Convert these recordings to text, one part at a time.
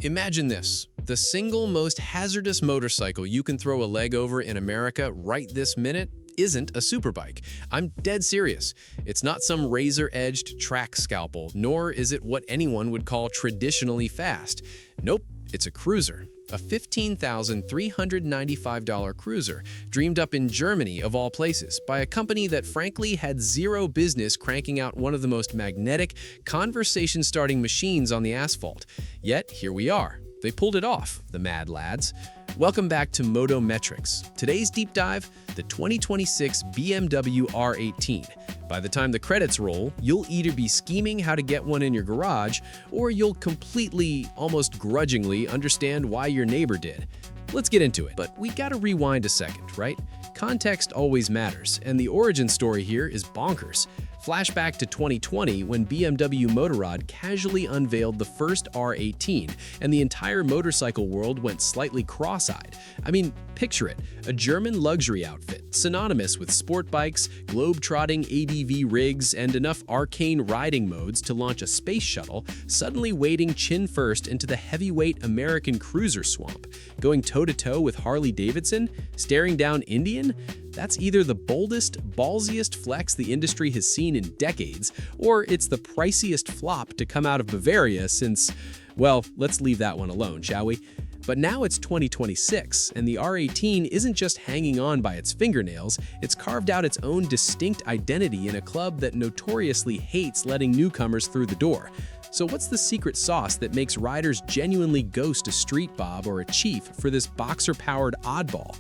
Imagine this, the single most hazardous motorcycle you can throw a leg over in America right this minute isn't a superbike. I'm dead serious. It's not some razor-edged track scalpel, nor is it what anyone would call traditionally fast. Nope, it's a cruiser. A $15,395 cruiser, dreamed up in Germany of all places, by a company that frankly had zero business cranking out one of the most magnetic, conversation-starting machines on the asphalt. Yet, here we are. They pulled it off, the mad lads. Welcome back to Motometrics. Today's deep dive, the 2026 BMW R18. By the time the credits roll, you'll either be scheming how to get one in your garage, or you'll completely, almost grudgingly, understand why your neighbor did. Let's get into it. But we gotta rewind a second, right? Context always matters, and the origin story here is bonkers. Flashback to 2020 when BMW Motorrad casually unveiled the first R18, and the entire motorcycle world went slightly cross-eyed. I mean, picture it, a German luxury outfit, synonymous with sport bikes, globe-trotting ADV rigs, and enough arcane riding modes to launch a space shuttle, suddenly wading chin-first into the heavyweight American cruiser swamp. Going toe-to-toe with Harley-Davidson? Staring down Indian? That's either the boldest, ballsiest flex the industry has seen in decades, or it's the priciest flop to come out of Bavaria since, well, let's leave that one alone, shall we? But now it's 2026, and the R18 isn't just hanging on by its fingernails, it's carved out its own distinct identity in a club that notoriously hates letting newcomers through the door. So what's the secret sauce that makes riders genuinely ghost a street bob or a chief for this boxer-powered oddball?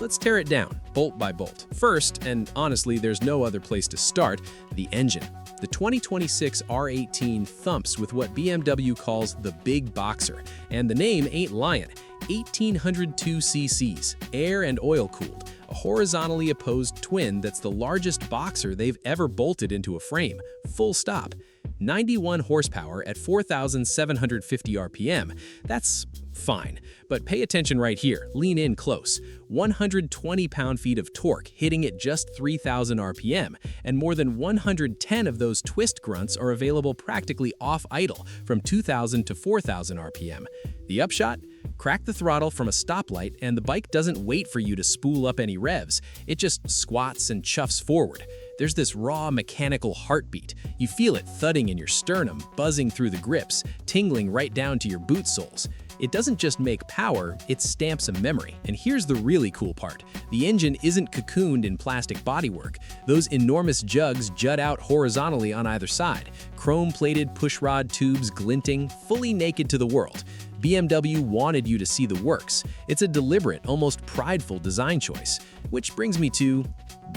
Let's tear it down, bolt by bolt. First, and honestly there's no other place to start, the engine. The 2026 R18 thumps with what BMW calls the Big Boxer, and the name ain't lying. 1,802 cc's, air and oil-cooled, a horizontally opposed twin that's the largest boxer they've ever bolted into a frame, full stop. 91 horsepower at 4,750 RPM, that's fine. But pay attention right here, lean in close. 120 pound-feet of torque hitting at just 3,000 RPM, and more than 110 of those twist grunts are available practically off-idle from 2,000 to 4,000 RPM. The upshot? Crack the throttle from a stoplight and the bike doesn't wait for you to spool up any revs, it just squats and chuffs forward. There's this raw mechanical heartbeat. You feel it thudding in your sternum, buzzing through the grips, tingling right down to your boot soles. It doesn't just make power, it stamps a memory. And here's the really cool part. The engine isn't cocooned in plastic bodywork. Those enormous jugs jut out horizontally on either side, chrome-plated pushrod tubes glinting, fully naked to the world. BMW wanted you to see the works. It's a deliberate, almost prideful design choice. Which brings me to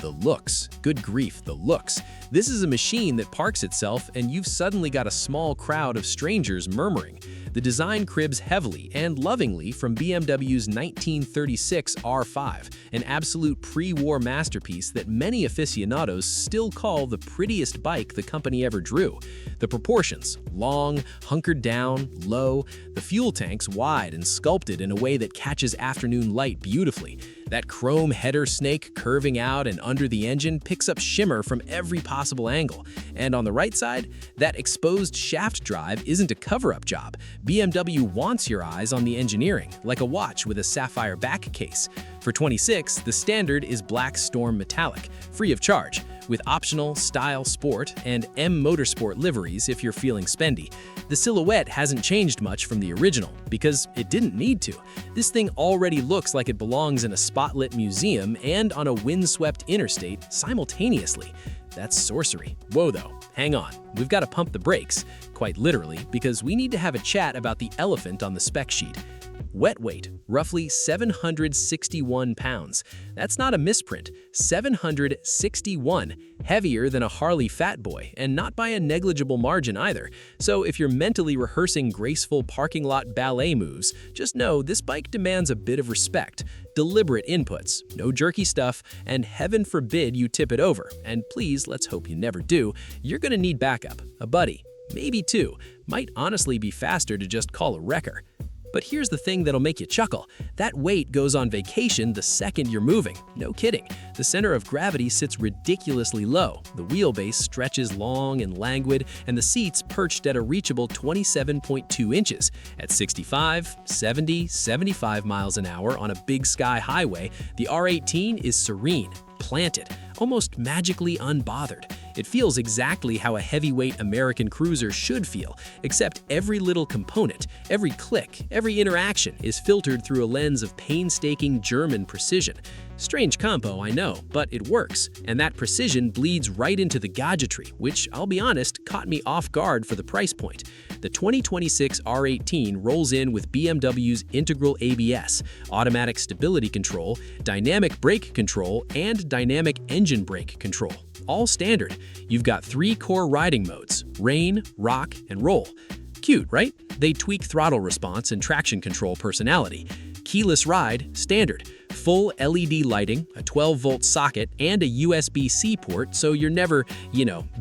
the looks. Good grief, the looks. This is a machine that parks itself and you've suddenly got a small crowd of strangers murmuring. The design cribs heavily and lovingly from BMW's 1936 R5, an absolute pre-war masterpiece that many aficionados still call the prettiest bike the company ever drew. The proportions, long, hunkered down, low, the fuel tanks wide and sculpted in a way that catches afternoon light beautifully. That chrome header snake curving out and under the engine picks up shimmer from every possible angle. And on the right side, that exposed shaft drive isn't a cover-up job. BMW wants your eyes on the engineering, like a watch with a sapphire back case. For 26, the standard is Black Storm Metallic, free of charge, with optional Style Sport and M Motorsport liveries if you're feeling spendy. The silhouette hasn't changed much from the original, because it didn't need to. This thing already looks like it belongs in a spotlit museum and on a windswept interstate simultaneously. That's sorcery. Whoa though, hang on, we've got to pump the brakes, quite literally, because we need to have a chat about the elephant on the spec sheet. Wet weight, roughly 761 pounds. That's not a misprint, 761, heavier than a Harley Fat Boy, and not by a negligible margin either. So if you're mentally rehearsing graceful parking lot ballet moves, just know this bike demands a bit of respect, deliberate inputs, no jerky stuff, and heaven forbid you tip it over, and please, let's hope you never do, you're gonna need backup, a buddy, maybe two, might honestly be faster to just call a wrecker. But here's the thing that'll make you chuckle. That weight goes on vacation the second you're moving. No kidding. The center of gravity sits ridiculously low, the wheelbase stretches long and languid, and the seats perched at a reachable 27.2 inches. At 65, 70, 75 miles an hour on a Big Sky highway, the R18 is serene, planted, almost magically unbothered. It feels exactly how a heavyweight American cruiser should feel, except every little component, every click, every interaction is filtered through a lens of painstaking German precision. Strange combo, I know, but it works, and that precision bleeds right into the gadgetry, which, I'll be honest, caught me off guard for the price point. The 2026 R18 rolls in with BMW's integral ABS, automatic stability control, dynamic brake control, and dynamic engine brake control. All standard. You've got 3 core riding modes: rain, rock, and roll. Cute, right? They tweak throttle response and traction control personality. Keyless ride, standard. Full LED lighting, a 12-volt socket, and a USB-C port, so you're never,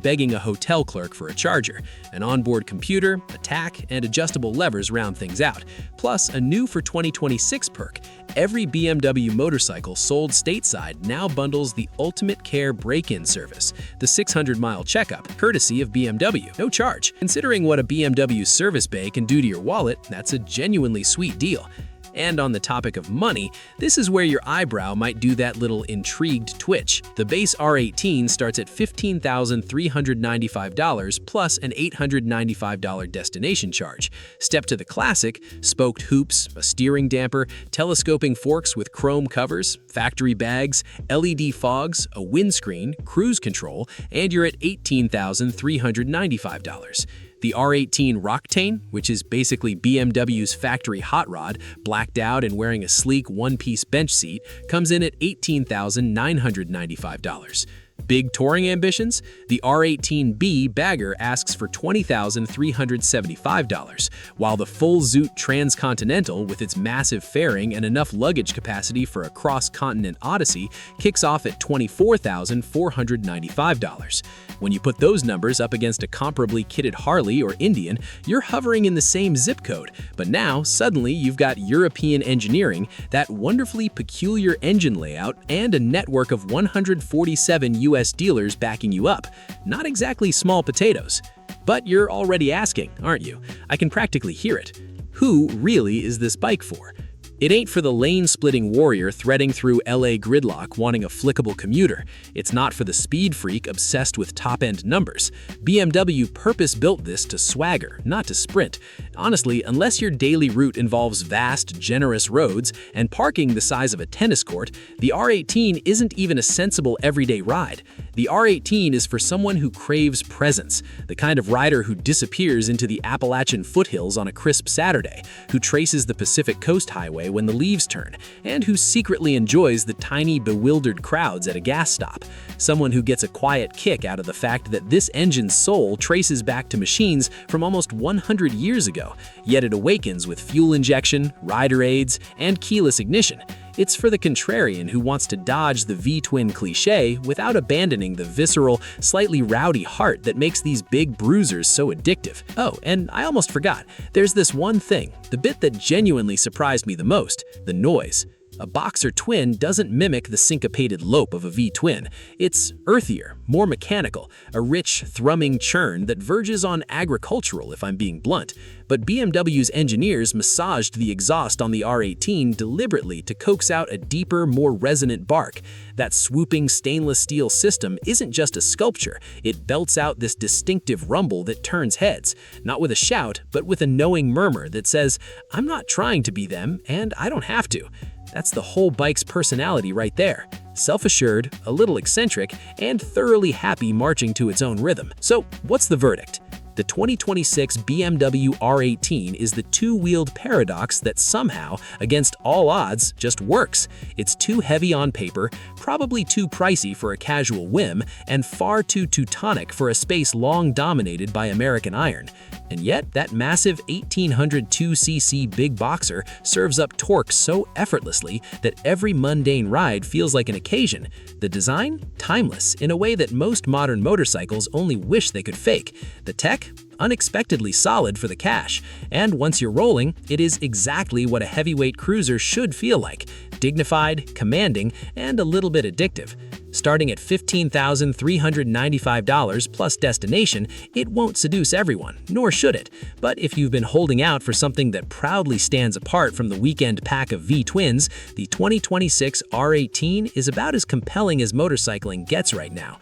begging a hotel clerk for a charger. An onboard computer, a tack, and adjustable levers round things out. Plus, a new for 2026 perk. Every BMW motorcycle sold stateside now bundles the Ultimate Care break-in service, the 600-mile checkup, courtesy of BMW. No charge. Considering what a BMW service bay can do to your wallet, that's a genuinely sweet deal. And on the topic of money, this is where your eyebrow might do that little intrigued twitch. The base R18 starts at $15,395 plus an $895 destination charge. Step to the classic: spoked hoops, a steering damper, telescoping forks with chrome covers, factory bags, LED fogs, a windscreen, cruise control, and you're at $18,395. The R18 Rocktain, which is basically BMW's factory hot rod, blacked out and wearing a sleek one-piece bench seat, comes in at $18,995. Big touring ambitions? The R18B Bagger asks for $20,375, while the full Zoot Transcontinental, with its massive fairing and enough luggage capacity for a cross-continent odyssey, kicks off at $24,495. When you put those numbers up against a comparably kitted Harley or Indian, you're hovering in the same zip code. But now, suddenly, you've got European engineering, that wonderfully peculiar engine layout, and a network of 147 US dealers backing you up. Not exactly small potatoes. But you're already asking, aren't you? I can practically hear it. Who really is this bike for? It ain't for the lane-splitting warrior threading through LA gridlock wanting a flickable commuter. It's not for the speed freak obsessed with top-end numbers. BMW purpose-built this to swagger, not to sprint. Honestly, unless your daily route involves vast, generous roads and parking the size of a tennis court, the R18 isn't even a sensible everyday ride. The R18 is for someone who craves presence, the kind of rider who disappears into the Appalachian foothills on a crisp Saturday, who traces the Pacific Coast Highway when the leaves turn, and who secretly enjoys the tiny, bewildered crowds at a gas stop. Someone who gets a quiet kick out of the fact that this engine's soul traces back to machines from almost 100 years ago, yet it awakens with fuel injection, rider aids, and keyless ignition. It's for the contrarian who wants to dodge the V-twin cliché without abandoning the visceral, slightly rowdy heart that makes these big bruisers so addictive. Oh, and I almost forgot, there's this one thing, the bit that genuinely surprised me the most: the noise. A boxer twin doesn't mimic the syncopated lope of a V-twin. It's earthier, more mechanical, a rich, thrumming churn that verges on agricultural, if I'm being blunt. But BMW's engineers massaged the exhaust on the R18 deliberately to coax out a deeper, more resonant bark. That swooping stainless steel system isn't just a sculpture, it belts out this distinctive rumble that turns heads, not with a shout, but with a knowing murmur that says, "I'm not trying to be them, and I don't have to." That's the whole bike's personality right there. Self-assured, a little eccentric, and thoroughly happy marching to its own rhythm. So, what's the verdict? The 2026 BMW R18 is the two-wheeled paradox that somehow, against all odds, just works. It's too heavy on paper, probably too pricey for a casual whim, and far too Teutonic for a space long dominated by American iron. And yet, that massive 1802cc big boxer serves up torque so effortlessly that every mundane ride feels like an occasion. The design? Timeless, in a way that most modern motorcycles only wish they could fake. The tech? unexpectedly solid for the cash. And once you're rolling, it is exactly what a heavyweight cruiser should feel like: dignified, commanding, and a little bit addictive. Starting at $15,395 plus destination, it won't seduce everyone, nor should it. But if you've been holding out for something that proudly stands apart from the weekend pack of V-twins, the 2026 R18 is about as compelling as motorcycling gets right now.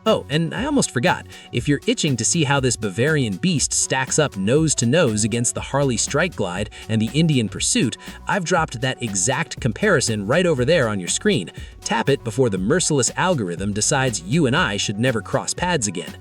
Oh, and I almost forgot, if you're itching to see how this Bavarian beast stacks up nose to nose against the Harley Strike Glide and the Indian Pursuit, I've dropped that exact comparison right over there on your screen. Tap it before the merciless algorithm decides you and I should never cross paths again.